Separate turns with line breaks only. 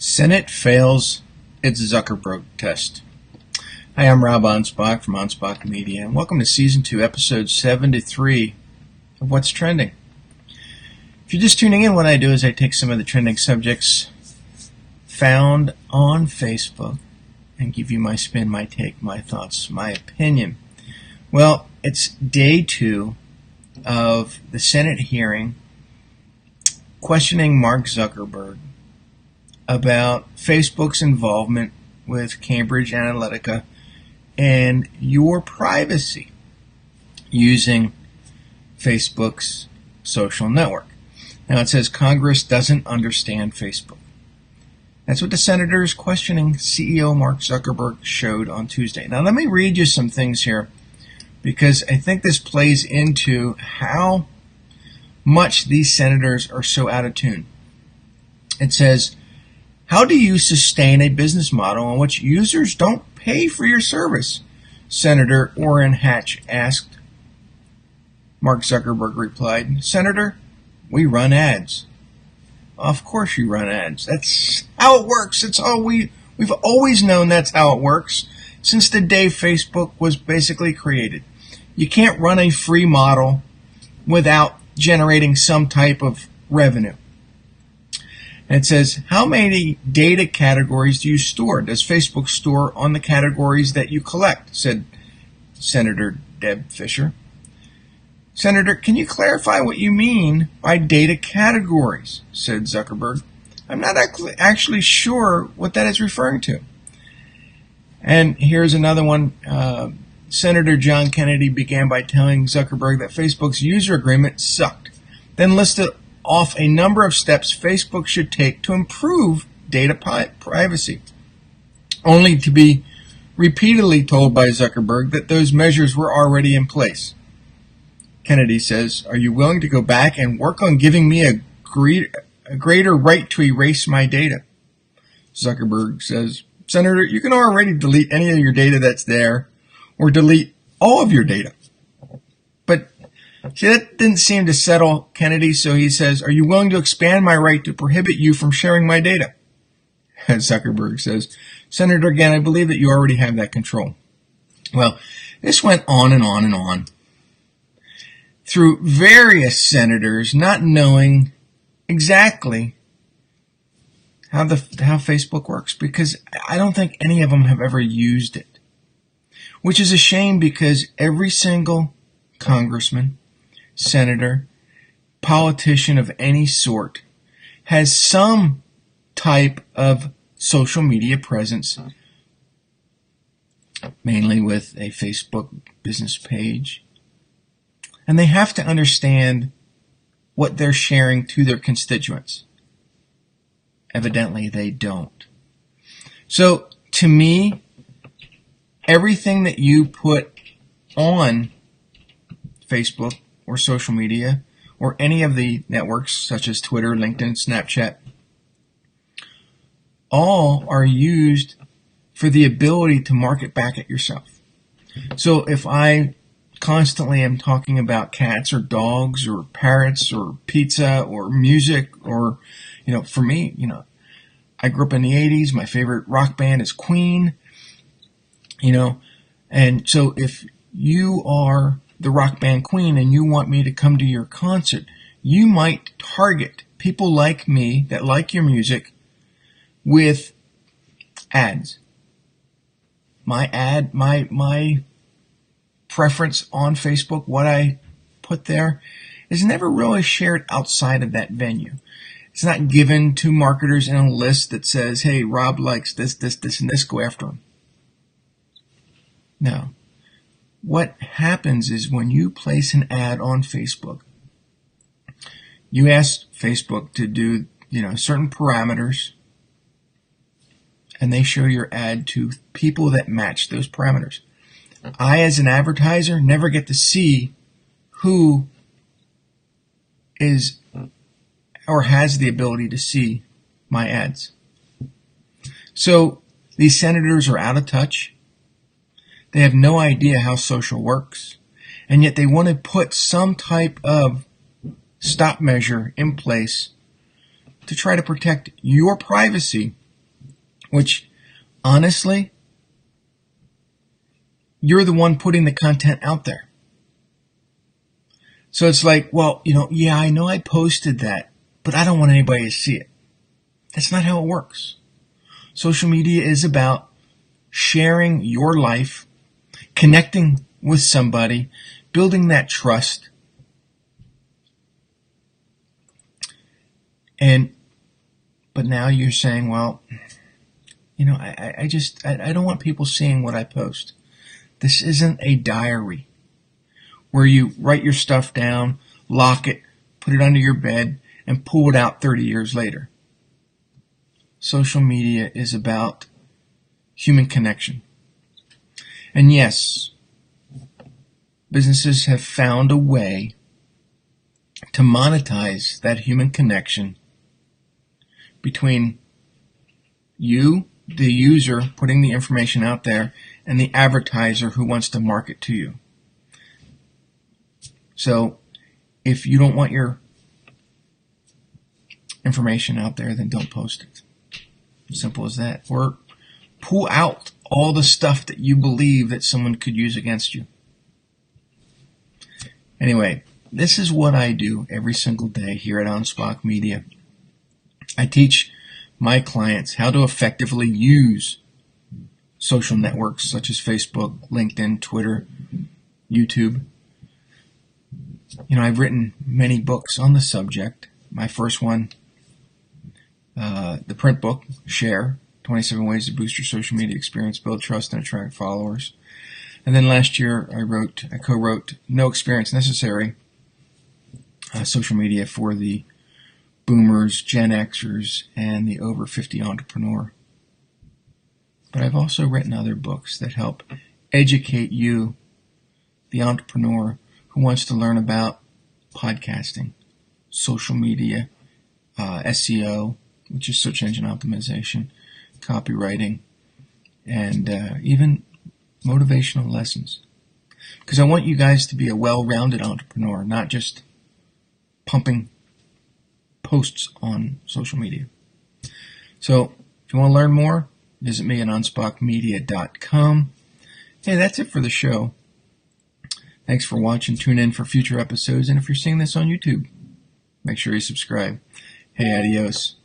Senate fails its Zuckerberg test. Hi, I'm Rob Anspach from Anspach Media, and welcome to Season 2, Episode 73 of What's Trending. If you're just tuning in, what I do is I take some of the trending subjects found on Facebook and give you my spin, my take, my thoughts, my opinion. Well, it's day 2 of the Senate hearing questioning Mark Zuckerberg about Facebook's involvement with Cambridge Analytica and your privacy using Facebook's social network. Now it says Congress doesn't understand Facebook. That's what the senators questioning CEO Mark Zuckerberg showed on Tuesday. Now let me read you some things here because I think this plays into how much these senators are so out of tune. It says, how do you sustain a business model in which users don't pay for your service? Senator Orrin Hatch asked. Mark Zuckerberg replied, Senator, we run ads. Of course you run ads. That's how it works. It's all we've always known that's how it works since the day Facebook was basically created. You can't run a free model without generating some type of revenue. And it says, how many data categories do you store? Does Facebook store on the categories that you collect? Said Senator Deb Fisher. Senator, can you clarify what you mean by data categories? Said Zuckerberg. I'm not actually sure what that is referring to. And here's another one. Senator John Kennedy began by telling Zuckerberg that Facebook's user agreement sucked, then listed off a number of steps Facebook should take to improve data privacy, only to be repeatedly told by Zuckerberg that those measures were already in place. Kennedy says, are you willing to go back and work on giving me a greater right to erase my data? Zuckerberg says, Senator, you can already delete any of your data that's there or delete all of your data. But see, that didn't seem to settle Kennedy, so he says, are you willing to expand my right to prohibit you from sharing my data? And Zuckerberg says, Senator, again, I believe that you already have that control. Well, this went on and on and on through various senators not knowing exactly how Facebook works, because I don't think any of them have ever used it, which is a shame because every single congressman, senator, politician of any sort has some type of social media presence, mainly with a Facebook business page. And they have to understand what they're sharing to their constituents. Evidently, they don't. So, to me, everything that you put on Facebook or social media or any of the networks such as Twitter, LinkedIn, Snapchat, all are used for the ability to market back at yourself. So if I constantly am talking about cats or dogs or parrots or pizza or music or, for me, I grew up in the 80s. My favorite rock band is Queen, and so if you are the rock band Queen and you want me to come to your concert, you might target people like me that like your music with ads. My preference on Facebook, what I put there, is never really shared outside of that venue. It's not given to marketers in a list that says, hey, Rob likes this, and this, go after him. No. What happens is when you place an ad on Facebook, you ask Facebook to do, certain parameters, and they show your ad to people that match those parameters. I, as an advertiser, never get to see who is or has the ability to see my ads. So these senators are out of touch. They have no idea how social works. And yet they want to put some type of stop measure in place to try to protect your privacy which honestly, you're the one putting the content out there. So it's like, well, yeah, I know I posted that, but I don't want anybody to see it. That's not how it works. Social media is about sharing your life, connecting with somebody, building that trust. But now you're saying, well, I don't want people seeing what I post. This isn't a diary where you write your stuff down, lock it, put it under your bed, and pull it out 30 years later. Social media is about human connection. And yes, businesses have found a way to monetize that human connection between you, the user putting the information out there, and the advertiser who wants to market to you. So if you don't want your information out there, then don't post it. Simple as that. Or pull out all the stuff that you believe that someone could use against you. Anyway, this is what I do every single day here at Anspach Media. I teach my clients how to effectively use social networks such as Facebook, LinkedIn, Twitter, YouTube. I've written many books on the subject. My first one, the print book, Share, 27 Ways to Boost Your Social Media Experience, Build Trust, and Attract Followers. And then last year, I co-wrote No Experience Necessary, social media for the boomers, Gen Xers, and the over 50 entrepreneur. But I've also written other books that help educate you, the entrepreneur who wants to learn about podcasting, social media, SEO, which is search engine optimization, copywriting, and even motivational lessons. Because I want you guys to be a well-rounded entrepreneur, not just pumping posts on social media. So if you want to learn more, visit me at anspachmedia.com. Hey, that's it for the show. Thanks for watching. Tune in for future episodes. And if you're seeing this on YouTube, make sure you subscribe. Hey, adios.